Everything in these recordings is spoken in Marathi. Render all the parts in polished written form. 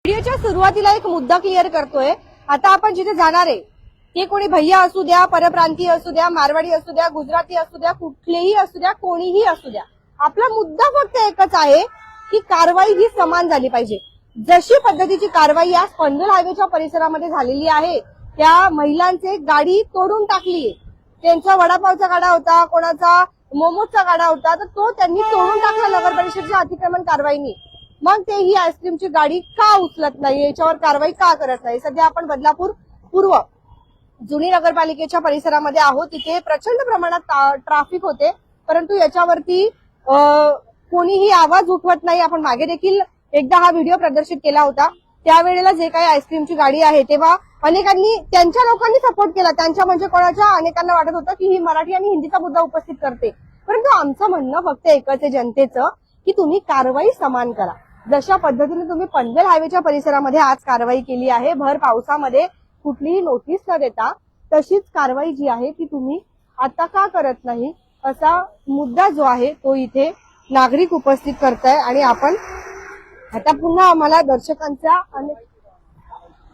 व्हिडिओच्या सुरुवातीला एक मुद्दा क्लिअर करतोय. आता आपण जिथे जाणार आहे ते कोणी भैया असू द्या, परप्रांतीय असू द्या, मारवाडी असू द्या, गुजराती असू द्या, कुठलेही असू द्या, कोणीही असू द्या, आपला मुद्दा फक्त एकच आहे की कारवाई ही समान झाली पाहिजे. जशी पद्धतीची कारवाई या पनवेल हायवेच्या परिसरामध्ये झालेली आहे, त्या महिलांचे गाडी तोडून टाकली. त्यांचा वडापावचा गाडा होता, कोणाचा मोमोजचा गाडा होता, तर तो त्यांनी तोडून टाकला नगर परिषदेच्या अतिक्रमण कारवाईनी. मग ते ही आईस्क्रीमची गाडी का उचलत नाही, याच्यावर कारवाई का करत नाही? सध्या आपण बदलापूर पूर्व जुनी नगरपालिकेच्या परिसरामध्ये आहोत. तिथे प्रचंड प्रमाणात ट्रॅफिक होते, परंतु याच्यावरती कोणीही आवाज उठवत नाही. आपण मागे देखील एकदा हा व्हिडिओ प्रदर्शित केला होता. त्यावेळेला जे काही आईस्क्रीमची गाडी आहे तेव्हा अनेकांनी त्यांच्या लोकांनी सपोर्ट केला. त्यांच्या म्हणजे कोणाच्या अनेकांना वाटत होतं की ही मराठी आणि हिंदीचा मुद्दा उपस्थित करते, परंतु आमचं म्हणणं फक्त एकच आहे जनतेचं की तुम्ही कारवाई समान करा. जशा पद्धतीने तुम्ही पनवेल हायवेच्या परिसरामध्ये आज कारवाई केली आहे, भर पावसामध्ये कुठलीही नोटीस न देता, तशीच कारवाई जी आहे ती तुम्ही आता का करत नाही, असा मुद्दा जो आहे तो इथे नागरिक उपस्थित करताय. आणि आपण आता पुन्हा आम्हाला दर्शकांच्या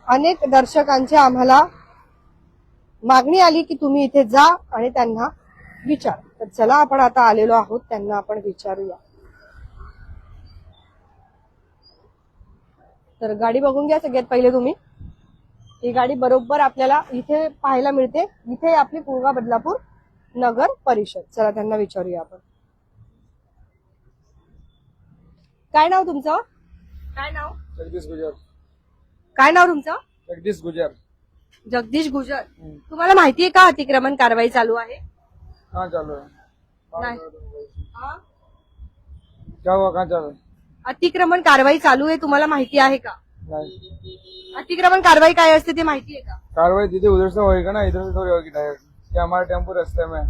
अनेक दर्शकांच्या आम्हाला मागणी आली की तुम्ही इथे जा आणि त्यांना विचार. तर चला आपण आता आलेलो आहोत, त्यांना आपण विचारूया. तर गाडी बघून घ्या सगळ्यात पहिले तुम्ही. ही गाडी बरोबर आपल्याला इथे पाहायला मिळते. इथे आपली पूर्व बदलापूर नगर परिषद. चला त्यांना विचारूया आपण. काय नाव तुमचं? काय नाव? जगदीश गुजर. काय नाव तुमचं? जगदीश गुजर. जगदीश गुजर. तुम्हाला माहिती आहे का अतिक्रमण कारवाई चालू आहे? कहाँ चालू है? नाही. क्या हुआ? कहाँ चालू है? अतिक्रमण कारवाई चालू आहे, तुम्हाला माहिती आहे का? नहीं. अतिक्रमण कारवाई काय असते ते माहिती आहे का? कार्रवाई दीदी उधर से होएगा ना, इधर से थोड़ी होगी डायरेक्ट. क्या हमारा टेम्पो रास्ते में?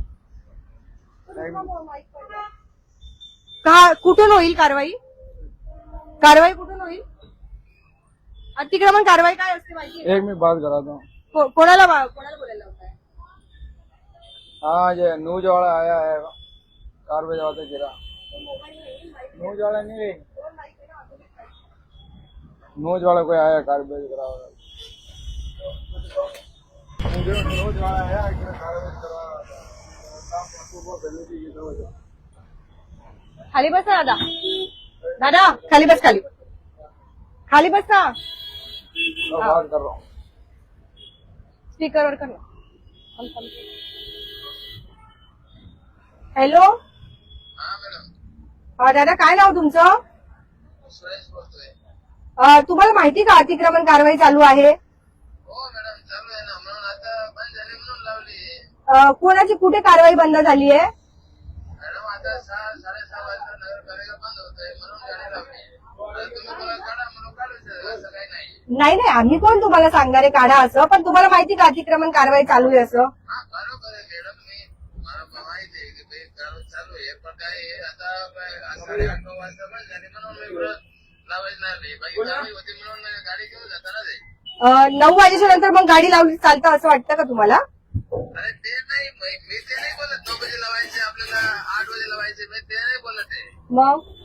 कुठून होईल कारवाई? कारवाई कुठून होईल? अतिक्रमण कारवाई काय असते माहिती आहे? एक मिनट बात कराता हूँ. कोणाला बोलायला होताय? हाँ, ये न्यूज वाला आया है, कार्रवाई वाला गिरा. न्यूज वाला नहीं रे, न्यूज वाला कोई आया कार्रवाई करा. न्यूज वाला आया कार्रवाई करा. खाली बस ना दादा. दादा खाली बस. खाली बस ना. बात कर रहा हूँ. स्पीकरवर कर ना. हॅलो. दादा काय नाव तुमचं? सुरेश बोलतोय. तुम्हाला माहिती का अतिक्रमण कारवाई चालू आहे? हो मॅडम, चालू आहे ना, म्हणून आता बंद झाली म्हणून लावली. कोणाची कुठे कारवाई बंद झाली आहे? मॅडम आता 6-6:30 वाजता नगरपालिका बंद होतोय म्हणून गाडी लावली. तुम्ही मला काढा म्हणून काढू, असं काही नाही. नाही, आम्ही कोण तुम्हाला सांगणार आहे काढा असं, पण तुम्हाला माहिती का अतिक्रमण कारवाई चालू आहे असं? हा बरोबर आहे मॅडम, मला माहिती आहे की कारवाई चालू आहे, पण काय आहे, आता 8:30-9 वाजता बंद झाली म्हणून मी इकडं लावायला लागली. बाकी कारवाई होती म्हणून गाडी घेऊन जाताना ते 9 वाजेच्या नंतर मग गाडी लावली चालतं असं वाटतं का तुम्हाला? अरे ते नाही, मी ते नाही बोलत 9 वाजे लावायचे, आपल्याला 8 वाजे लावायचे, मी ते नाही बोलत आहे. मग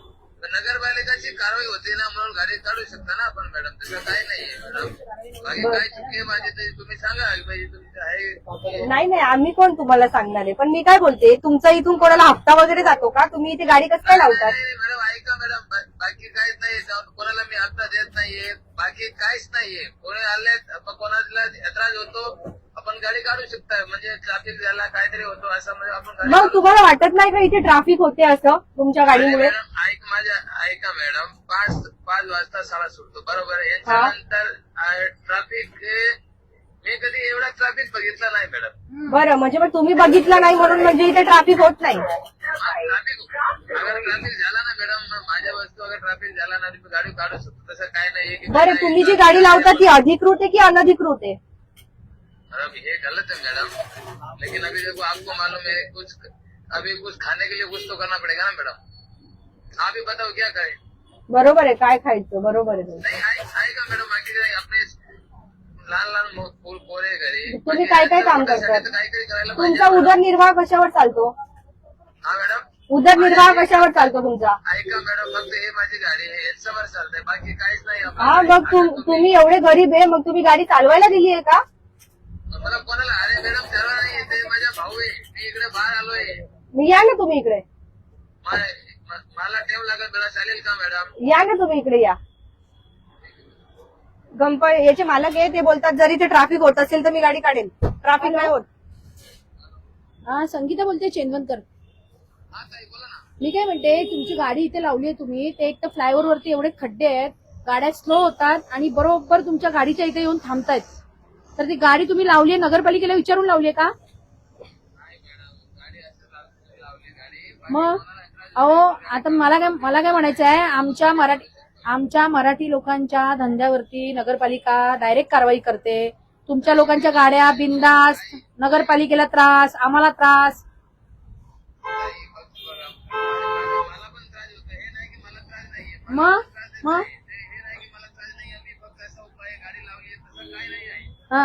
नगरपालिकाची कारवाई होती ना म्हणून गाडी काढू शकता ना आपण मॅडम, तसं काही नाहीये मॅडम. बाकी काय चुकी आहे माझी ते तुम्ही सांगा पाहिजे, तुमची आहे. नाही, आम्ही कोण तुम्हाला सांगणार आहे, पण मी काय बोलते, तुमचा इथून कोणाला हप्ता वगैरे जातो का? तुम्ही इथे गाडी कसं काय लावतात? नाही मॅडम, ऐका मॅडम, बाकी काहीच नाहीये, कोणाला मी हप्ता देत नाहीये, बाकी काहीच नाहीये. कोणी आले कोणाला त्रास होतो, आपण गाडी काढू शकता. म्हणजे ट्रॅफिक झाला काहीतरी होतो असं, म्हणजे आपण मग तुम्हाला वाटत नाही का इथे ट्रॅफिक होते असं तुमच्या गाडीमुळे? ऐका मॅडम, 5 वाजता शाळा सुटतो बरोबर. याच्यानंतर ट्रॅफिक मी कधी एवढा ट्रॅफिक बघितला नाही मॅडम. बरं, म्हणजे मग तुम्ही बघितलं नाही म्हणून म्हणजे इथे ट्रॅफिक होत नाही? अगर ट्रॅफिक झाला ना मॅडम, माझ्या वस्तू अगर ट्रॅफिक झाला ना, मी गाडी काढू शकतो, तसं काय नाही. बरं, तुम्ही जी गाडी लावता ती अधिकृत आहे की अनधिकृत आहे? मैडम ये गलत है मैडम, लेकिन अभी देखो आपको मालूम है अभी कुछ खाने के लिए कुछ तो करना पड़ेगा ना मैडम. आप ही बताओ क्या करें. बरोबर आहे, काय खायचं? बरोबर आहे. नाही आएगा मैडम, बाकी अपने लहान फूल पोरे घरी. तुम्ही काय काम करता? काहीतरी करायला तुमचा उदरनिर्वाह कशावर चालतो? हा मॅडम. उदरनिर्वाह कशावर चालतो तुमचा? ऐका मॅडम, फक्त हे माझी गाडी आहे, याच्यावर चालतंय, बाकी काहीच नाही हा मग तुम्ही एवढे गरीब आहे, मग तुम्ही गाडी चालवायला दिली आहे का? मला कोणाला, अरे मॅडम त्याला नाही येते, माझ्या भाऊ आहे, मी इकडे बाहेर आलोय. या ना तुम्ही इकडे, मला टेव लागेल, मला चालेल का मॅडम? या ना तुम्ही इकडे या. याचे मालक आहे, ते बोलतात जरी ते ट्रॅफिक होत असेल तर मी गाडी काढेल, ट्रॅफिक नाही होत. हा, संगीता बोलते चेनवनकर. हा ताई बोला ना. मी काय म्हणते, तुमची गाडी इथे लावली आहे तुम्ही, ते एक तर फ्लायओव्हर वरती एवढे खड्डे आहेत, गाड्या स्लो होतात आणि बरोबर तुमच्या गाडीच्या इथे येऊन थांबतायत. तर ती गाडी तुम्ही लावली आहे, नगरपालिकेला विचारून लावली आहे का? मग अहो, आता मला काय म्हणायचं आहे, आमच्या मराठी लोकांच्या धंद्यावरती नगरपालिका डायरेक्ट कारवाई करते. तुमच्या लोकांच्या गाड्या बिनधास्त, नगरपालिकेला त्रास, आम्हाला त्रास. मला पण त्रास होतो, हे नाही की मला त्रास नाहीये, मग हे नाही की मला त्रास नाहीये, मी फक्त असा उपाय गाडी लावली तसं काय नाही आहे. हा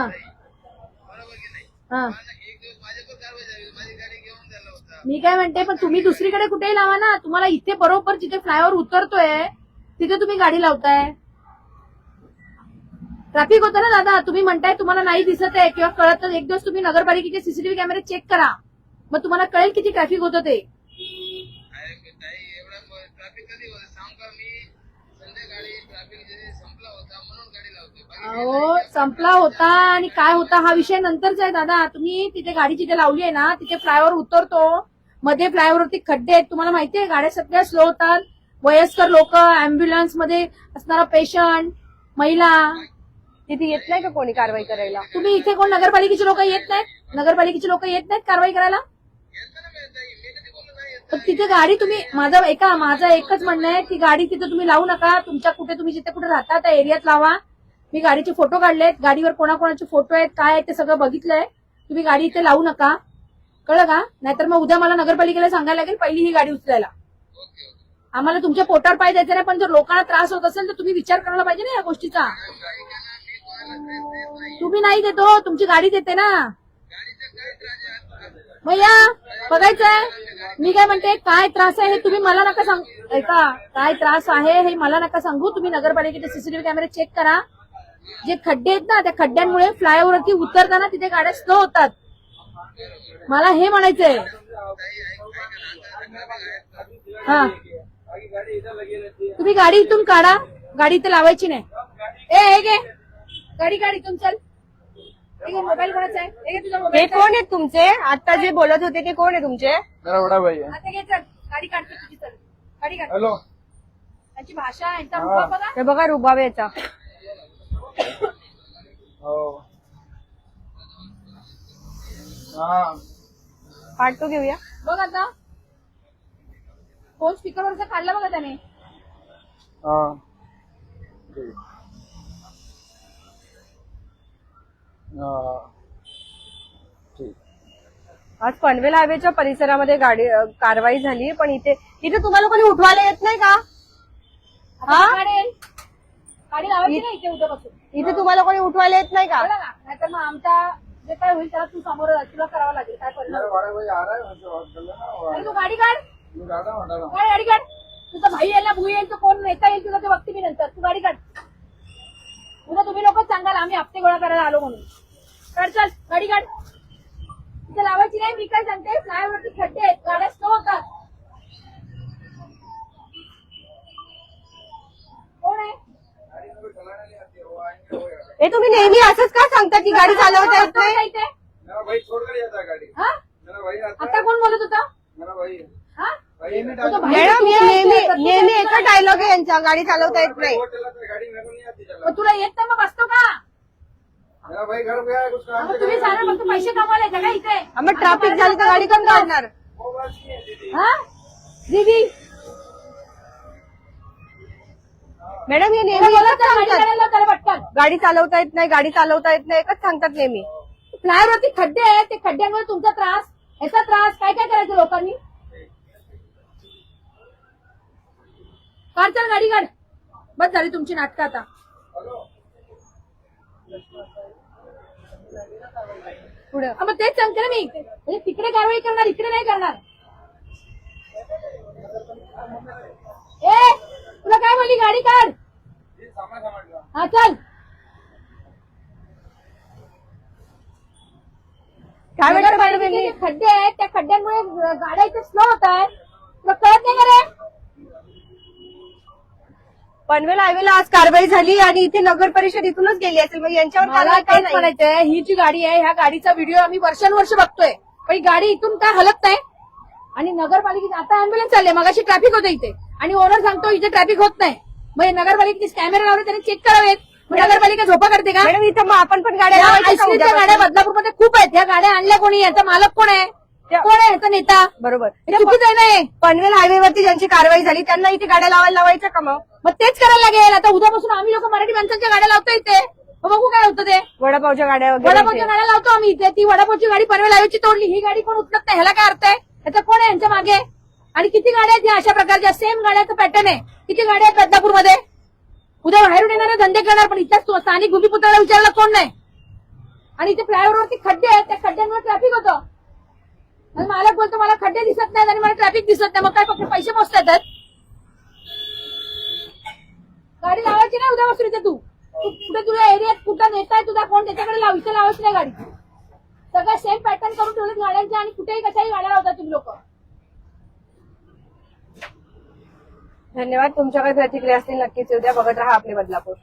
बरोबर की नाही? हा, एक दिवस माझ्यावर कारवाई झाली, माझी गाडी घेऊन झाला होता. मी काय म्हणते, पण तुम्ही दुसरीकडे कुठेही लावा ना, तुम्हाला इथे बरोबर जिथे फ्लायओव्हर उतरतोय तिथे तुम्ही गाडी लावताय. ट्रॅफिक होतं ना दादा, तुम्ही म्हणताय तुम्हाला नाही दिसत आहे किंवा कळत नाही. एक दिवस तुम्ही नगरपालिकेचे सीसीटीव्ही कॅमेरे चेक करा, मग तुम्हाला कळेल किती ट्रॅफिक होतं ते. एवढा ट्रॅफिक कधी होतं सांग का? मी संध्याकाळी ट्रॅफिक संपला होता म्हणून गाडी लावतोय. अहो, संपला होता आणि काय होता हा विषय नंतरचा आहे दादा. तुम्ही तिथे गाडी जिथे लावली आहे ना, तिथे फ्लायओव्हर उतरतो, मध्ये फ्लायओव्हरवरती खड्डे आहेत, तुम्हाला माहितीये, गाड्या सगळ्या स्लो होतात. वयस्कर लोक, अँब्युलन्स मध्ये असणारा पेशंट, महिला, तिथे येत नाही का कोणी कारवाई करायला? तुम्ही इथे कोण नगरपालिकेचे लोक येत नाहीत? नगरपालिकेचे लोक येत नाहीत कारवाई करायला? पण तिथे गाडी तुम्ही, माझं एकच म्हणणं आहे, ती गाडी तिथे तुम्ही लावू नका. तुमच्या तुम्ही जिथे कुठे राहता त्या एरियात लावा. मी गाडीचे फोटो काढलेत, गाडीवर कोणाकोणाचे फोटो आहेत, काय आहेत ते सगळं बघितलंय. तुम्ही गाडी इथे लावू नका, कळलं का? नाहीतर मग उद्या मला नगरपालिकेला सांगायला लागेल पहिली ही गाडी उचलायला. आम्हाला तुमच्या पोटावर पाय द्यायचा नाही, पण जर लोकांना त्रास होत असेल तर तुम्ही विचार करायला पाहिजे ना या गोष्टीचा. तुम्ही नाही देतो, तुमची गाडी देते ना. मग या बघायचंय. मी काय म्हणते, काय त्रास आहे हे तुम्ही मला नका सांगू. ऐका, काय त्रास आहे हे मला नका सांगू. तुम्ही नगरपालिकेचे सीसीटीव्ही कॅमेरे चेक करा. जे खड्डे आहेत ना, त्या खड्ड्यांमुळे फ्लायओव्हरवरती उतरताना तिथे गाड्या स्लो होतात. मला हे म्हणायचंय. हा, तुम्ही गाडी इथून काढा, गाडी इथे लावायची नाही. हे घे गाडी इथून चल. मोबाईल कोणाचा आहे? हे घे तुझा हे मोबाईल. कोण आहेत तुमचे? आता जे बोलत होते ते कोण आहे तुमचे? मेरा बड़ा भाई है। आता घे चल, गाडी काढतो तुझी, चल गाडी काढ. हेलो। त्यांची भाषा, यांचा रुबाब बघा. हे बघा रुबाब याचा. ओ। हाँ। पाठतो घेऊया. बघ आता फोन स्पीकरवरचा काढला बघा त्याने. हाँ। ठीक। हाँ। ठीक। आज पनवेल हायवेच्या परिसरामध्ये गाडी कारवाई झाली, पण इथे तुम्हाला कोणी उठवायला येत नाही का? आता काढेल. गाडी लावायची नाही इथे उद्यापासून. इथे तुम्हाला कोणी उठवायला येत नाही का? कळलं ना? नाहीतर मग आमचा जे काय होईल त्याला तू समोर तुला करावं लागेल. काय परिणाम? मेरा बड़ा भाई आ रहा है, मुझसे बात कर लेना। अरे तू गाडी काढ, मैं गाड़ा हटा रहा हूँ। काढ गाडी काढ. तुझा भाई येईल ना, भू येईल, तो कोण नेता येईल तुझा ते बघते मी नंतर. तू गाडी काढ. उद्या तुम्ही लोकच सांगाल आम्ही हप्ते गोळा करायला आलो म्हणून. काढ, चल गाडी काढ. तिथे लावायची नाही. मी काय सांगते, फ्लायओव्हरवरती खड्डे आहेत, गाड्या स्लो होतात. कोण आहे? हे तुम्ही नेहमी असंच का सांगता की गाडी चालवता येत नाही? इथे? मेरा भाई छोड़ कर जाता है गाड़ी। हा? मेरा भाई आता आता है। कोण बोलत होता? मेरा भाई है। हा? भाई ने तो भाई मॅडम, तू हे काय नेहमी प्रत्येक नेहमी वेळेस एकच डायलॉग आहे यांचा, गाडी चालवता येत नाही. वो चलाता है गाड़ी, मेरे को नहीं आती चला। मग तुला येत नाही मग बसतो का? मेरा भाई घर गया है, कुछ काम मग से तुम्ही गया है। सांगा फक्त पैसे कमवायला येता का इथे? मग ट्रॅफिक झाली तर गाडी कमी काढणार? वो बात नहीं है दीदी। हा? दीदी मॅडम, हे नेहमी बोला एकच त्या गाडी सांगतात, करायला त्याला पटकन. गाडी चालवता येत नाही, गाडी चालवता येत नाही, एकच सांगतात नेहमी. फ्लायओव्हरवरती खड्डे आहेत, ते खड्ड्यांमुळे तुमचा त्रास, याचा त्रास, काय काय करायचं लोकांनी? काढ, चल गाडी काढ. बस झाली तुमची नाटकं आता. पुढे मग तेच सांगते ना मी, म्हणजे तिकडे कारवाई करणार, इकडे नाही करणार. ए तुला काय बोलली गाडी काढ. ये सामान समजलं. हा चल. काय म्हणतात मॅडम नगरपालिकेचे यांनी? जे खड्डे आहेत त्या खड्ड्यांमुळे गाड्या इथे स्लो होत आहेत. तुला कळत नाही का रे? पनवेल हायवेला आज कारवाई झाली आणि इथे नगर परिषद इथूनच गेली असेल, मग यांच्यावर मला कारवाई का तेच नाही? म्हणायचंय, ही जी गाडी आहे ह्या गाडीचा व्हिडिओ आम्ही वर्षानुवर्ष बघतोय, पण ही गाडी इथून काय हलत नाही. आणि नगरपालिकेची आता अँब्युलन्स चालले, मगाशी ट्रॅफिक होतं इथे आणि ओनर सांगतो इथे ट्रॅफिक होत नाही. मग नगरपालिकेचे कॅमेरे लावले त्यांनी चेक करावेत. मग नगरपालिका झोपा करते का? मॅडम इथं मग आपण पण गाड्या या लावायच्या का आईस्क्रीमच्या गाड्या उद्यापासून? बदलापूरमध्ये खूप आहेत. ह्या गाड्या आणल्या कोणी? याचा मालक कोण आहे? कोण आहे याचा नेता? बरोबर. हे चुकीचं आहे ना हे? पनवेल हायवेवरती ज्यांची कारवाई झाली त्यांना इथे गाड्या लावायला लावायच्या का मग? मग तेच करायला लागेल. आता उद्यापासून आम्ही लोक मराठी माणसांच्या गाड्या लावतो इथे. मग बघू काय होतं ते. वडापावच्या गाड्या वगैरे वडापावच्या इथे. गाड्या लावतो आम्ही इथे. ती वडापावची गाडी पनवेल हायवेची तोडली, ही गाडी कोण उचलत नाही. ह्याला काय अर्थ आहे? याचा कोण आहे यांच्या मागे? आणि किती गाड्या आहेत ह्या अशा प्रकारच्या? सेम गाड्याचा पॅटर्न आहे. किती गाड्या आहेत बदलापूरमध्ये? उद्या बाहेरून येणारे धंदे करणार, पण इथल्या स्थानिक भूमिपुत्राला विचारायला कोण नाही. आणि इथे फ्लायओव्हरवरती खड्डे आहेत, त्या खड्ड्यांमुळे ट्रॅफिक होतं. आणि मालक बोलतो मला खड्डे दिसत नाहीत आणि मला ट्रॅफिक दिसत नाही. मग काय फक्त पैसे मोजता येतात? गाडी लावायची नाही उद्यापासून इथे. तू कुठे तुझ्या एरियात कुठं नेताय तुझा कोण त्याच्याकडे लाव. इथे लावायची नाही गाडी. सगळं सेम पॅटर्न करून ठेवलेत गाड्यांच्या आणि कुठेही कशाही गाड्या लावतात तुम्ही लोक. धन्यवाद. तुमच्याकडे प्रतिक्रिया असतील नक्कीच उद्या बघत राहा आपले बदलापूर.